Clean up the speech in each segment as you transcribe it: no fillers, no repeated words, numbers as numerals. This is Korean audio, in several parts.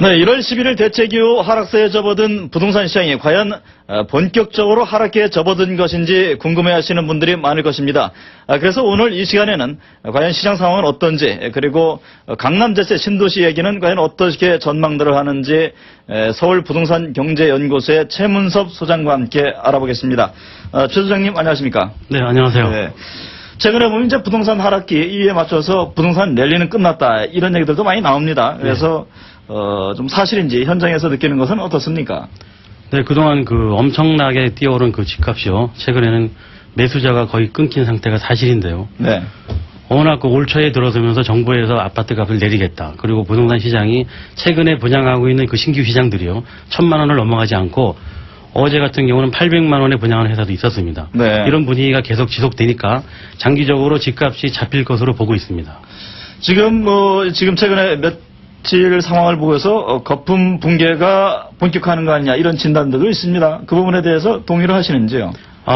네, 1월 11일 대책이후 하락세에 접어든 부동산 시장이 과연 본격적으로 하락에 접어든 것인지 궁금해하시는 분들이 많을 것입니다. 그래서 오늘 이 시간에는 과연 시장 상황은 어떤지, 그리고 강남제세 신도시 얘기는 과연 어떻게 전망들을 하는지 서울부동산경제연구소의 최문섭 소장과 함께 알아보겠습니다. 최 소장님 안녕하십니까? 네, 안녕하세요. 네. 최근에 보면 이제 부동산 하락기 이에 맞춰서 부동산 랠리는 끝났다 이런 얘기들도 많이 나옵니다. 그래서 좀 사실인지 현장에서 느끼는 것은 어떻습니까? 네, 그동안 엄청나게 뛰어오른 집값이요. 최근에는 매수자가 거의 끊긴 상태가 사실인데요. 네. 워낙 올 초에 들어서면서 정부에서 아파트 값을 내리겠다. 그리고 부동산 시장이 최근에 분양하고 있는 신규 시장들이요. 1,000만 원을 넘어가지 않고 어제 같은 경우는 800만 원에 분양하는 회사도 있었습니다. 네. 이런 분위기가 계속 지속되니까 장기적으로 집값이 잡힐 것으로 보고 있습니다. 지금 최근에 며칠 상황을 보고서 거품 붕괴가 본격화하는 거 아니냐 이런 진단들도 있습니다. 그 부분에 대해서 동의를 하시는지요?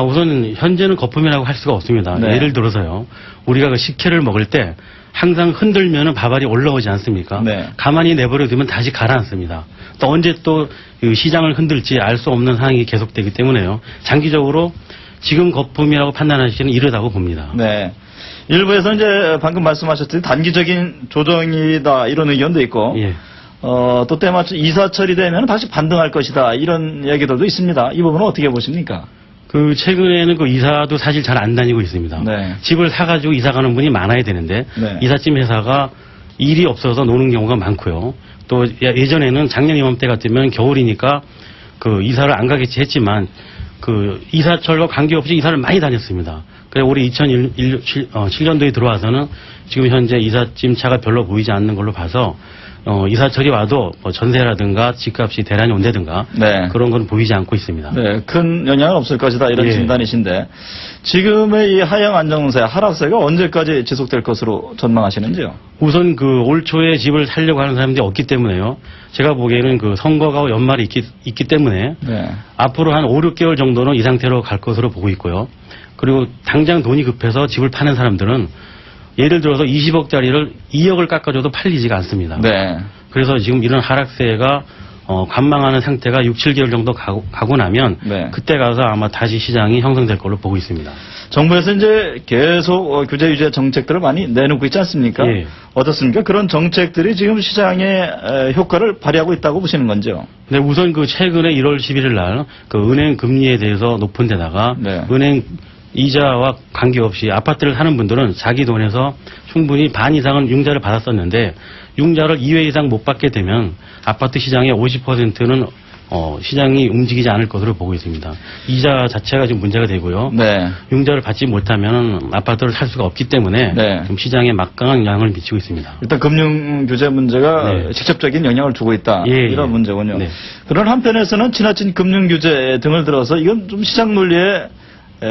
우선 현재는 거품이라고 할 수가 없습니다. 네. 예를 들어서요. 우리가 식혜를 먹을 때 항상 흔들면은 밥알이 올라오지 않습니까? 네. 가만히 내버려 두면 다시 가라앉습니다. 또 언제 또 시장을 흔들지 알 수 없는 상황이 계속되기 때문에요. 장기적으로 지금 거품이라고 판단하시기는 이르다고 봅니다. 네. 일부에서 이제 방금 말씀하셨듯이 단기적인 조정이다 이런 의견도 있고, 예. 또 때마침 이사철이 되면 다시 반등할 것이다 이런 얘기들도 있습니다. 이 부분은 어떻게 보십니까? 최근에는 이사도 사실 잘 안 다니고 있습니다. 네. 집을 사가지고 이사 가는 분이 많아야 되는데, 네. 이삿짐 회사가 일이 없어서 노는 경우가 많고요. 또 예전에는 작년 이맘때 같으면 겨울이니까 이사를 안 가겠지 했지만, 이사철과 관계없이 이사를 많이 다녔습니다. 그래 올해 2007년도에 들어와서는 지금 현재 이삿짐 차가 별로 보이지 않는 걸로 봐서 이사철이 와도 전세라든가 집값이 대란이 온다든가 네. 그런 건 보이지 않고 있습니다. 네, 큰 영향은 없을 것이다 이런 예. 진단이신데 지금의 이 하향 안정세, 하락세가 언제까지 지속될 것으로 전망하시는지요? 우선 올 초에 집을 살려고 하는 사람들이 없기 때문에요. 제가 보기에는 선거가 연말에 있기 때문에 네. 앞으로 한 5, 6개월 정도는 이 상태로 갈 것으로 보고 있고요. 그리고 당장 돈이 급해서 집을 파는 사람들은 예를 들어서 20억짜리를 2억을 깎아줘도 팔리지가 않습니다. 네. 그래서 지금 이런 하락세가 관망하는 상태가 6, 7개월 정도 가고 나면 네. 그때 가서 아마 다시 시장이 형성될 걸로 보고 있습니다. 정부에서 이제 계속 규제 유제 정책들을 많이 내놓고 있지 않습니까? 예. 어떻습니까? 그런 정책들이 지금 시장에 효과를 발휘하고 있다고 보시는 건지요? 네, 우선 최근에 1월 11일 날 은행 금리에 대해서 높은 데다가 네. 은행 이자와 관계없이 아파트를 사는 분들은 자기 돈에서 충분히 반 이상은 융자를 받았었는데 융자를 2회 이상 못 받게 되면 아파트 시장의 50%는 시장이 움직이지 않을 것으로 보고 있습니다. 이자 자체가 지금 문제가 되고요. 네. 융자를 받지 못하면 아파트를 살 수가 없기 때문에 네. 지금 시장에 막강한 영향을 미치고 있습니다. 일단 금융 규제 문제가 네. 직접적인 영향을 주고 있다. 예, 이런 예. 문제군요. 네. 그런 한편에서는 지나친 금융 규제 등을 들어서 이건 좀 시장 논리에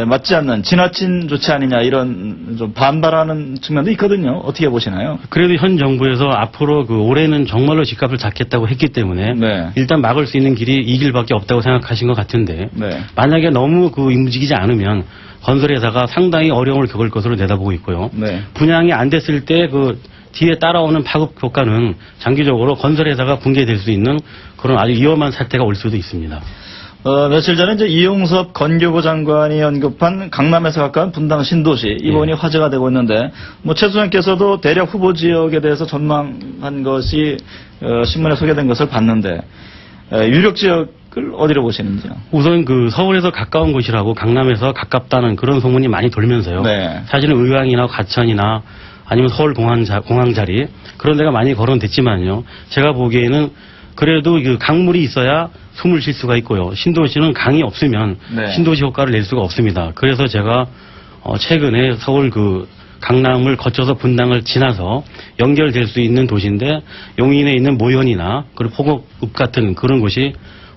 맞지 않는 지나친 조치 아니냐 이런 좀 반발하는 측면도 있거든요. 어떻게 보시나요? 그래도 현 정부에서 앞으로 올해는 정말로 집값을 잡겠다고 했기 때문에 네. 일단 막을 수 있는 길이 이 길밖에 없다고 생각하신 것 같은데 네. 만약에 너무 움직이지 않으면 건설회사가 상당히 어려움을 겪을 것으로 내다보고 있고요. 네. 분양이 안 됐을 때 뒤에 따라오는 파급 효과는 장기적으로 건설회사가 붕괴될 수 있는 그런 아주 위험한 사태가 올 수도 있습니다. 며칠 전에 이제 이용섭 건교부 장관이 언급한 강남에서 가까운 분당 신도시 이 부분이 화제가 되고 있는데 최 소장께서도 대략 후보 지역에 대해서 전망한 것이 신문에 소개된 것을 봤는데 유력 지역을 어디로 보시는지요? 우선 서울에서 가까운 곳이라고 강남에서 가깝다는 그런 소문이 많이 돌면서요. 네. 사실은 의왕이나 과천이나 아니면 서울 공항 자리 그런 데가 많이 거론됐지만요. 제가 보기에는 그래도 강물이 있어야 숨을 쉴 수가 있고요. 신도시는 강이 없으면 네. 신도시 효과를 낼 수가 없습니다. 그래서 제가 최근에 서울 강남을 거쳐서 분당을 지나서 연결될 수 있는 도시인데 용인에 있는 모현이나 그리고 포곡읍 같은 그런 곳이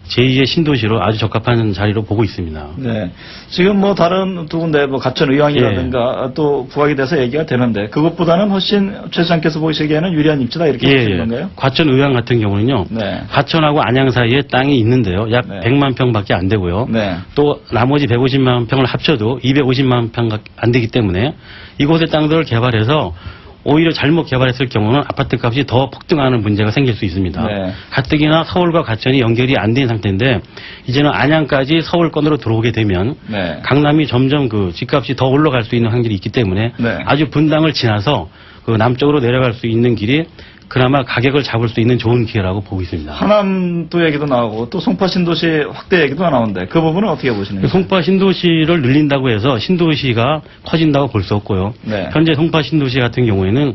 제2의 신도시로 아주 적합한 자리로 보고 있습니다. 네. 지금 다른 두 군데 가천 의왕이라든가 또 부각이 돼서 얘기가 되는데 그것보다는 훨씬 최 시장께서 보시기에는 유리한 입지다 이렇게 보시는 건가요? 과천 의왕 같은 경우는요. 네. 과천하고 안양 사이에 땅이 있는데요. 약 네. 100만 평밖에 안 되고요. 네. 또 나머지 150만 평을 합쳐도 250만 평 안 되기 때문에 이곳의 땅들을 개발해서 오히려 잘못 개발했을 경우는 아파트 값이 더 폭등하는 문제가 생길 수 있습니다. 네. 가뜩이나 서울과 과천이 연결이 안 된 상태인데 이제는 안양까지 서울권으로 들어오게 되면 네. 강남이 점점 그 집값이 더 올라갈 수 있는 확률이 있기 때문에 네. 아주 분당을 지나서 그 남쪽으로 내려갈 수 있는 길이 그나마 가격을 잡을 수 있는 좋은 기회라고 보고 있습니다. 하남도 얘기도 나오고 또 송파 신도시 확대 얘기도 나오는데 그 부분은 어떻게 보시는지? 송파 신도시를 늘린다고 해서 신도시가 커진다고 볼 수 없고요. 네. 현재 송파 신도시 같은 경우에는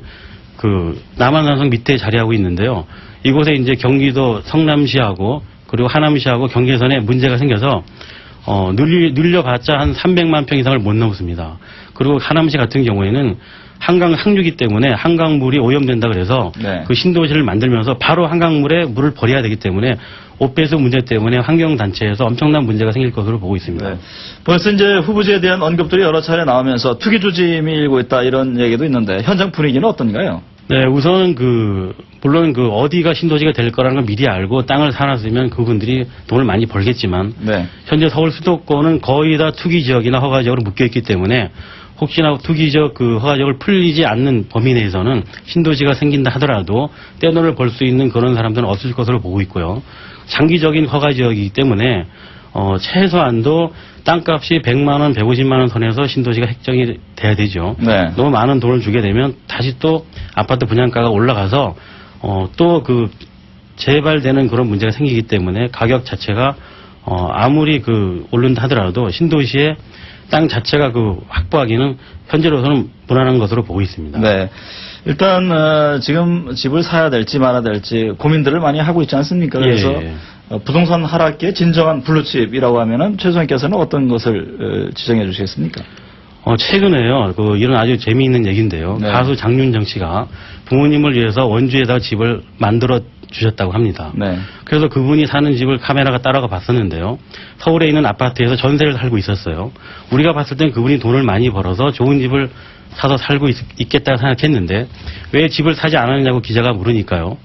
그 남한산성 밑에 자리하고 있는데요. 이곳에 이제 경기도 성남시하고 그리고 하남시하고 경계선에 문제가 생겨서 늘려봤자 한 300만 평 이상을 못 넘습니다. 그리고 하남시 같은 경우에는 한강 상류기 때문에 한강물이 오염된다 그래서 네. 그 신도시를 만들면서 바로 한강물에 물을 버려야 되기 때문에 오폐수 문제 때문에 환경단체에서 엄청난 문제가 생길 것으로 보고 있습니다. 네. 벌써 이제 후보지에 대한 언급들이 여러 차례 나오면서 투기 조짐이 일고 있다 이런 얘기도 있는데 현장 분위기는 어떤가요? 네, 우선 물론 어디가 신도시가 될 거라는 걸 미리 알고 땅을 사놨으면 그분들이 돈을 많이 벌겠지만 네. 현재 서울 수도권은 거의 다 투기 지역이나 허가 지역으로 묶여 있기 때문에 혹시나 투기 지역 허가 지역을 풀리지 않는 범위 내에서는 신도시가 생긴다 하더라도 떼돈을 벌 수 있는 그런 사람들은 없을 것으로 보고 있고요. 장기적인 허가 지역이기 때문에 최소한도 땅값이 100만 원, 150만 원 선에서 신도시가 획정이 돼야 되죠. 네. 너무 많은 돈을 주게 되면 다시 또 아파트 분양가가 올라가서 또 재발되는 그런 문제가 생기기 때문에 가격 자체가 아무리 오른다 하더라도 신도시의 땅 자체가 확보하기는 현재로서는 무난한 것으로 보고 있습니다. 네. 일단 지금 집을 사야 될지 말아야 될지 고민들을 많이 하고 있지 않습니까? 그래서 예. 부동산 하락기의 진정한 블루칩이라고 하면은 최 소장께서는 어떤 것을 지정해 주시겠습니까? 최근에요. 이런 아주 재미있는 얘기인데요. 네. 가수 장윤정 씨가 부모님을 위해서 원주에다 집을 만들어 주셨다고 합니다. 네. 그래서 그분이 사는 집을 카메라가 따라가 봤었는데요. 서울에 있는 아파트에서 전세를 살고 있었어요. 우리가 봤을 땐 그분이 돈을 많이 벌어서 좋은 집을 사서 살고 있겠다 생각했는데 왜 집을 사지 않았느냐고 기자가 물으니까요.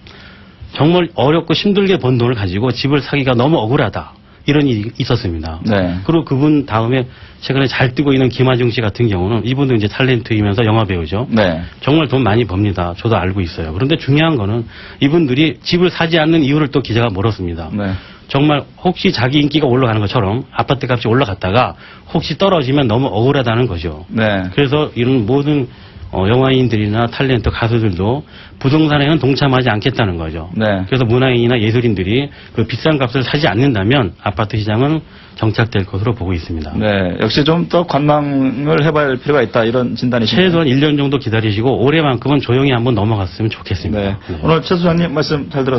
정말 어렵고 힘들게 번 돈을 가지고 집을 사기가 너무 억울하다. 이런 일이 있었습니다. 네. 그리고 그분 다음에 최근에 잘 뛰고 있는 김하중 씨 같은 경우는 이분도 이제 탤런트이면서 영화 배우죠. 네. 정말 돈 많이 법니다. 저도 알고 있어요. 그런데 중요한 거는 이분들이 집을 사지 않는 이유를 또 기자가 물었습니다. 네. 정말 혹시 자기 인기가 올라가는 것처럼 아파트 값이 올라갔다가 혹시 떨어지면 너무 억울하다는 거죠. 네. 그래서 이런 모든 영화인들이나 탤런트 가수들도 부동산에는 동참하지 않겠다는 거죠. 네. 그래서 문화인이나 예술인들이 비싼 값을 사지 않는다면 아파트 시장은 정착될 것으로 보고 있습니다. 네. 역시 좀 더 관망을 해봐야 할 필요가 있다 이런 진단이십니다. 최소한 1년 정도 기다리시고 올해만큼은 조용히 한번 넘어갔으면 좋겠습니다. 네. 네. 오늘 최 소장님 말씀 잘 들었습니다.